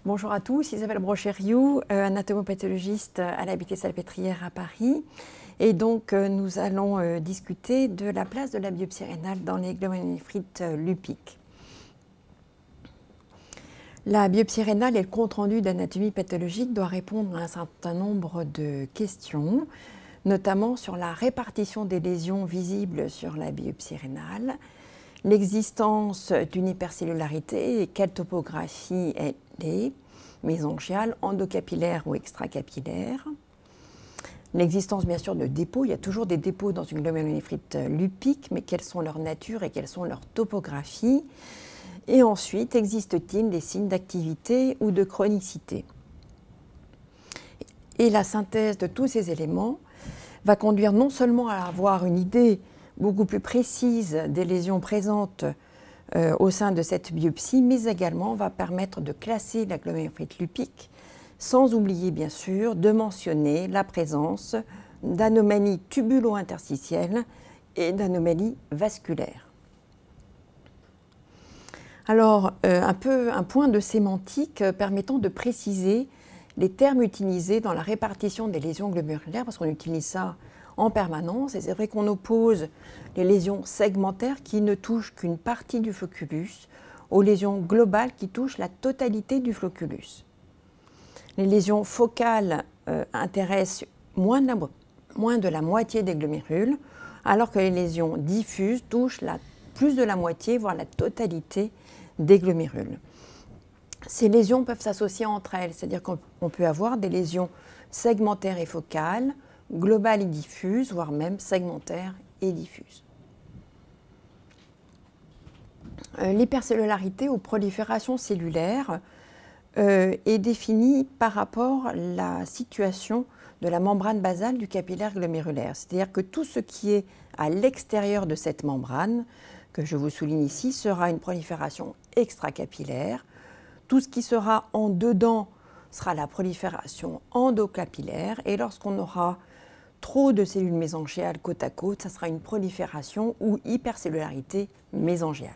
Bonjour à tous, Isabelle Brochériou, anatomopathologiste à l'Habité-Salpêtrière à Paris. Et donc nous allons discuter de la place de la biopsie rénale dans les glomérulonéphrites lupiques. La biopsie rénale et le compte-rendu d'anatomie pathologique doit répondre à un certain nombre de questions, notamment sur la répartition des lésions visibles sur la biopsie rénale, l'existence d'une hypercellularité et quelle topographie elle est, mésangiale, endocapillaire ou extracapillaire. L'existence bien sûr de dépôts, il y a toujours des dépôts dans une glomérulonéphrite lupique, mais quelles sont leur nature et quelles sont leurs topographies. Et ensuite, existe-t-il des signes d'activité ou de chronicité? Et la synthèse de tous ces éléments va conduire non seulement à avoir une idée beaucoup plus précise des lésions présentes au sein de cette biopsie, mais également va permettre de classer la glomérulonéphrite lupique, sans oublier bien sûr de mentionner la présence d'anomalies tubulo-interstitielles et d'anomalies vasculaires. Alors, un point de sémantique permettant de préciser les termes utilisés dans la répartition des lésions glomérulaires, parce qu'on utilise ça en permanence, et c'est vrai qu'on oppose les lésions segmentaires qui ne touchent qu'une partie du flocculus aux lésions globales qui touchent la totalité du flocculus. Les lésions focales intéressent moins de la moitié des glomérules, alors que les lésions diffuses touchent plus de la moitié, voire la totalité des glomérules. Ces lésions peuvent s'associer entre elles, c'est-à-dire qu'on peut avoir des lésions segmentaires et focales, globales et diffuses, voire même segmentaires et diffuses. L'hypercellularité ou prolifération cellulaire est définie par rapport à la situation de la membrane basale du capillaire glomérulaire, c'est-à-dire que tout ce qui est à l'extérieur de cette membrane, que je vous souligne ici, sera une prolifération extracapillaire. Tout ce qui sera en dedans sera la prolifération endocapillaire, et lorsqu'on aura trop de cellules mésangiales côte à côte, ça sera une prolifération ou hypercellularité mésangiale.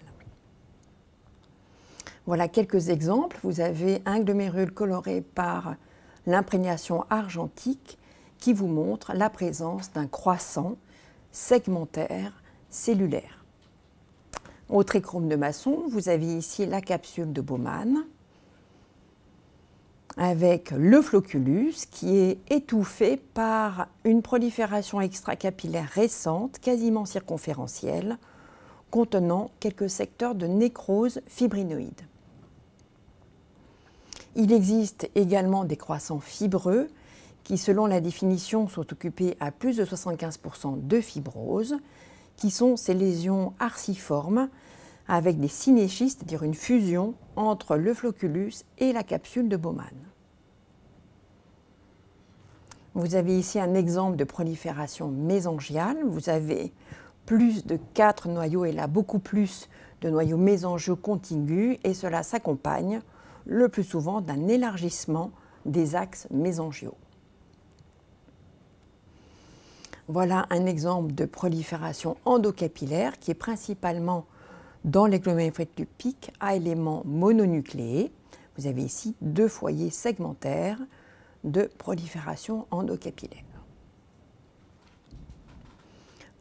Voilà quelques exemples. Vous avez un glomérule coloré par l'imprégnation argentique qui vous montre la présence d'un croissant segmentaire cellulaire. Au trichrome de Masson, vous avez ici la capsule de Bowman avec le flocculus qui est étouffé par une prolifération extracapillaire récente, quasiment circonférentielle, contenant quelques secteurs de nécrose fibrinoïde. Il existe également des croissants fibreux qui, selon la définition, sont occupés à plus de 75% de fibrose, qui sont ces lésions arciformes avec des synéchies, c'est-à-dire une fusion entre le flocculus et la capsule de Bowman. Vous avez ici un exemple de prolifération mésangiale. Vous avez plus de 4 noyaux et là beaucoup plus de noyaux mésangiaux contigus, et cela s'accompagne le plus souvent d'un élargissement des axes mésangiaux. Voilà un exemple de prolifération endocapillaire qui est principalement dans les glomérulonéphrites lupiques à éléments mononucléés. Vous avez ici 2 foyers segmentaires de prolifération endocapillaire.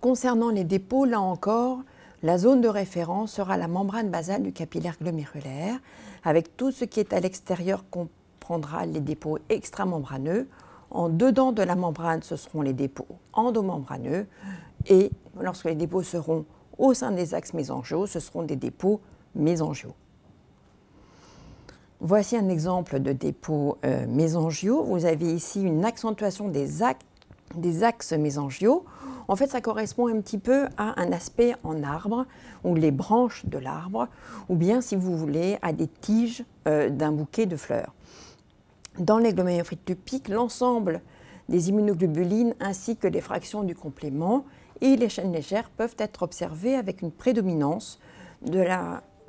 Concernant les dépôts, là encore, la zone de référence sera la membrane basale du capillaire glomérulaire, avec tout ce qui est à l'extérieur comprendra les dépôts extramembraneux. En dedans de la membrane, ce seront les dépôts endomembraneux, et lorsque les dépôts seront au sein des axes mésangiaux, ce seront des dépôts mésangiaux. Voici un exemple de dépôt mésangiaux. Vous avez ici une accentuation des axes mésangiaux. En fait, ça correspond un petit peu à un aspect en arbre, ou les branches de l'arbre, ou bien, si vous voulez, à des tiges d'un bouquet de fleurs. Dans les glomérulonéphrites lupiques, l'ensemble des immunoglobulines ainsi que les fractions du complément et les chaînes légères peuvent être observées avec une prédominance de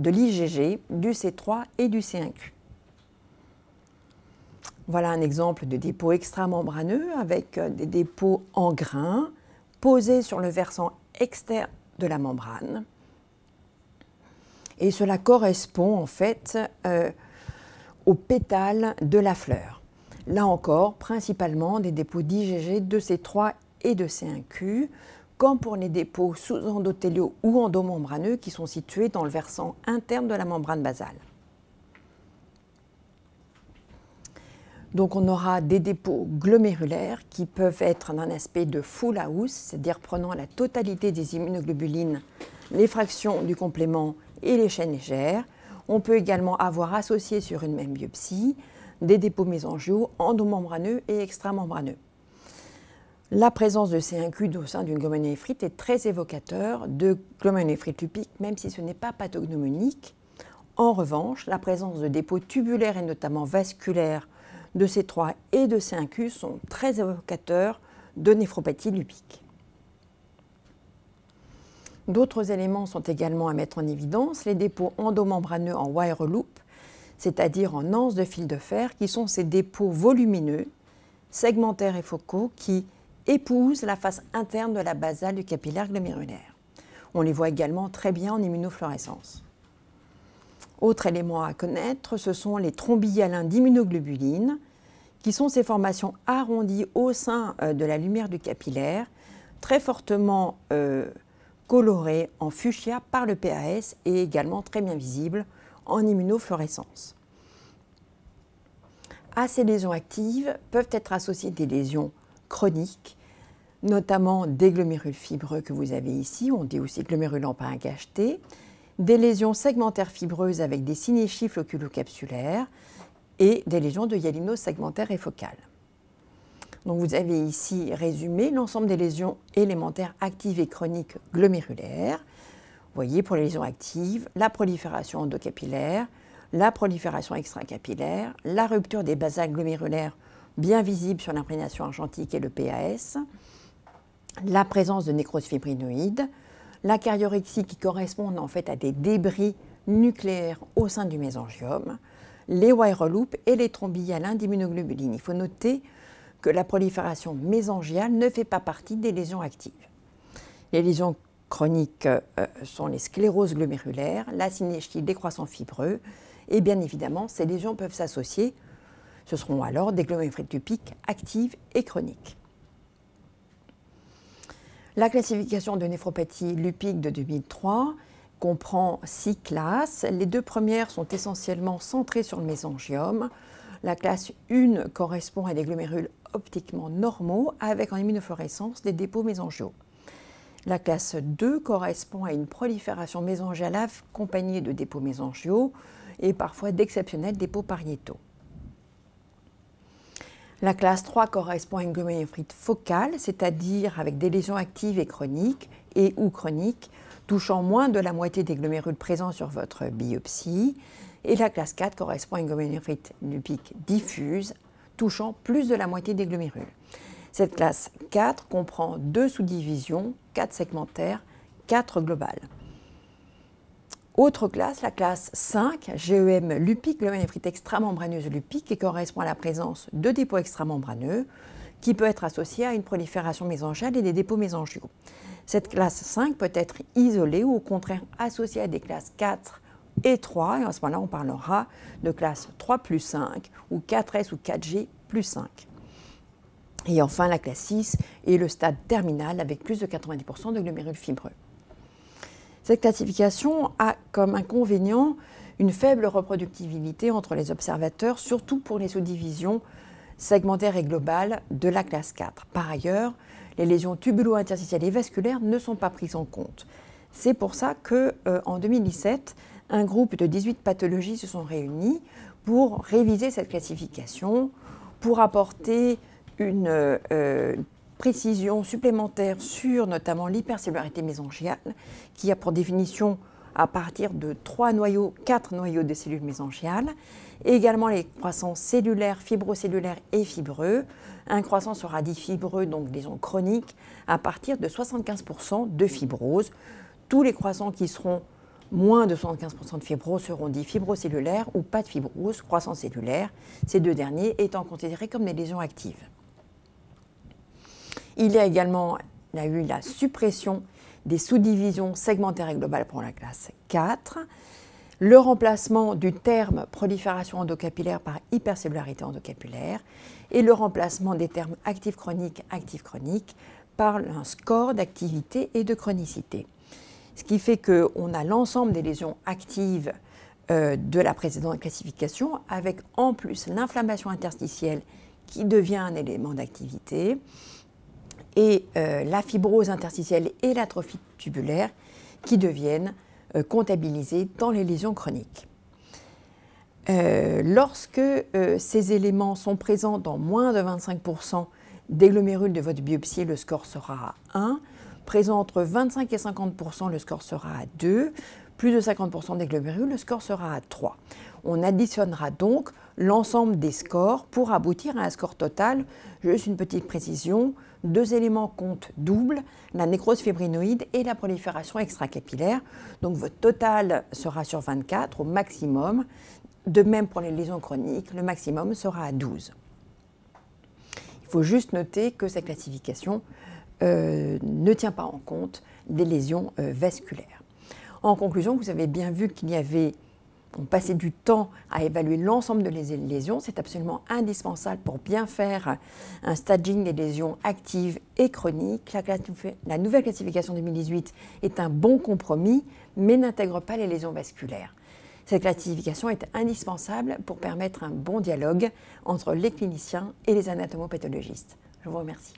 l'IgG, du C3 et du C1q. Voilà un exemple de dépôt extramembraneux avec des dépôts en grains posés sur le versant externe de la membrane. Et cela correspond en fait aux pétales de la fleur. Là encore, principalement des dépôts d'IgG de C3 et de C1q, comme pour les dépôts sous-endothéliaux ou endomembraneux qui sont situés dans le versant interne de la membrane basale. Donc on aura des dépôts glomérulaires qui peuvent être d'un aspect de full house, c'est-à-dire prenant la totalité des immunoglobulines, les fractions du complément et les chaînes légères. On peut également avoir associé sur une même biopsie des dépôts mésangiaux endomembraneux et extramembraneux. La présence de C1q au sein d'une glomérulonéphrite est très évocateur de glomérulonéphrite lupique, même si ce n'est pas pathognomonique. En revanche, la présence de dépôts tubulaires et notamment vasculaires de C3 et de C1q sont très évocateurs de néphropathie lupique. D'autres éléments sont également à mettre en évidence, les dépôts endomembraneux en wire loop, c'est-à-dire en anses de fil de fer, qui sont ces dépôts volumineux, segmentaires et focaux, qui épousent la face interne de la basale du capillaire glomérulaire. On les voit également très bien en immunofluorescence. Autre élément à connaître, ce sont les thrombhyalins d'immunoglobulines, qui sont ces formations arrondies au sein de la lumière du capillaire, très fortement colorées en fuchsia par le PAS et également très bien visibles en immunofluorescence. À ces lésions actives peuvent être associées des lésions chroniques, notamment des glomérules fibreux que vous avez ici, on dit aussi glomérulants par un KHT, des lésions segmentaires fibreuses avec des synéchies floculocapsulaires et des lésions de hyalinose segmentaire et focale. Donc vous avez ici résumé l'ensemble des lésions élémentaires actives et chroniques glomérulaires. Vous voyez pour les lésions actives, la prolifération endocapillaire, la prolifération extracapillaire, la rupture des basales glomérulaires bien visible sur l'imprégnation argentique et le PAS, la présence de nécrose fibrinoïde, la kariorexie qui correspond en fait à des débris nucléaires au sein du mésangiome, les wire loop et les thrombhyalins d'immunoglobulines. Il faut noter que la prolifération mésangiale ne fait pas partie des lésions actives. Les lésions chroniques sont les scléroses glomérulaires, la synéchie, les croissants fibreux, et bien évidemment, ces lésions peuvent s'associer. Ce seront alors des glomérulonéphrites lupiques actives et chroniques. La classification de néphropathie lupique de 2003 comprend 6 classes. Les 2 premières sont essentiellement centrées sur le mésangiome. La classe 1 correspond à des glomérules optiquement normaux avec en immunofluorescence des dépôts mésangiaux. La classe 2 correspond à une prolifération mésangiale accompagnée de dépôts mésangiaux et parfois d'exceptionnels dépôts pariétaux. La classe 3 correspond à une glomérulonéphrite focale, c'est-à-dire avec des lésions actives et chroniques et ou chroniques, touchant moins de la moitié des glomérules présents sur votre biopsie. Et la classe 4 correspond à une glomérulonéphrite lupique diffuse, touchant plus de la moitié des glomérules. Cette classe 4 comprend 2 sous-divisions, 4 segmentaires, 4 globales. Autre classe, la classe 5, GEM lupique, glomérulonéphrite extramembraneuse lupique, qui correspond à la présence de dépôts extramembraneux, qui peut être associée à une prolifération mésangiale et des dépôts mésangiaux. Cette classe 5 peut être isolée ou au contraire associée à des classes 4 et 3, et à ce moment-là on parlera de classe 3 plus 5 ou 4S ou 4G plus 5. Et enfin la classe 6 est le stade terminal avec plus de 90% de glomérules fibreux. Cette classification a comme inconvénient une faible reproductibilité entre les observateurs, surtout pour les sous-divisions segmentaires et globales de la classe 4. Par ailleurs, les lésions tubulo-interstitielles et vasculaires ne sont pas prises en compte. C'est pour ça qu'en 2017, un groupe de 18 pathologies se sont réunis pour réviser cette classification, pour apporter une précision supplémentaire sur notamment l'hypercellularité mésangiale, qui a pour définition à partir de 4 noyaux de cellules mésangiales, et également les croissants cellulaires, fibrocellulaires et fibreux. Un croissant sera dit fibreux, donc lésion chronique, à partir de 75% de fibrose. Tous les croissants qui seront moins de 75% de fibrose seront dits fibrocellulaires ou pas de fibrose, croissants cellulaires, ces 2 derniers étant considérés comme des lésions actives. Il y a eu la suppression des sous-divisions segmentaires et globales pour la classe 4. le remplacement du terme prolifération endocapillaire par hypercellularité endocapillaire et le remplacement des termes actif chronique par un score d'activité et de chronicité. Ce qui fait qu'on a l'ensemble des lésions actives de la précédente classification, avec en plus l'inflammation interstitielle qui devient un élément d'activité, et la fibrose interstitielle et l'atrophie tubulaire qui deviennent comptabilisés dans les lésions chroniques. Lorsque ces éléments sont présents dans moins de 25% des glomérules de votre biopsie, le score sera à 1. Présent entre 25 et 50%, le score sera à 2. Plus de 50% des glomérules, le score sera à 3. On additionnera donc l'ensemble des scores pour aboutir à un score total. Juste une petite précision, 2 éléments comptent double, la nécrose fibrinoïde et la prolifération extracapillaire. Donc votre total sera sur 24 au maximum. De même pour les lésions chroniques, le maximum sera à 12. Il faut juste noter que cette classification ne tient pas en compte des lésions vasculaires. En conclusion, vous avez bien vu qu'il y avait, on passait du temps à évaluer l'ensemble de lésions. C'est absolument indispensable pour bien faire un staging des lésions actives et chroniques. La nouvelle classification 2018 est un bon compromis, mais n'intègre pas les lésions vasculaires. Cette classification est indispensable pour permettre un bon dialogue entre les cliniciens et les anatomopathologistes. Je vous remercie.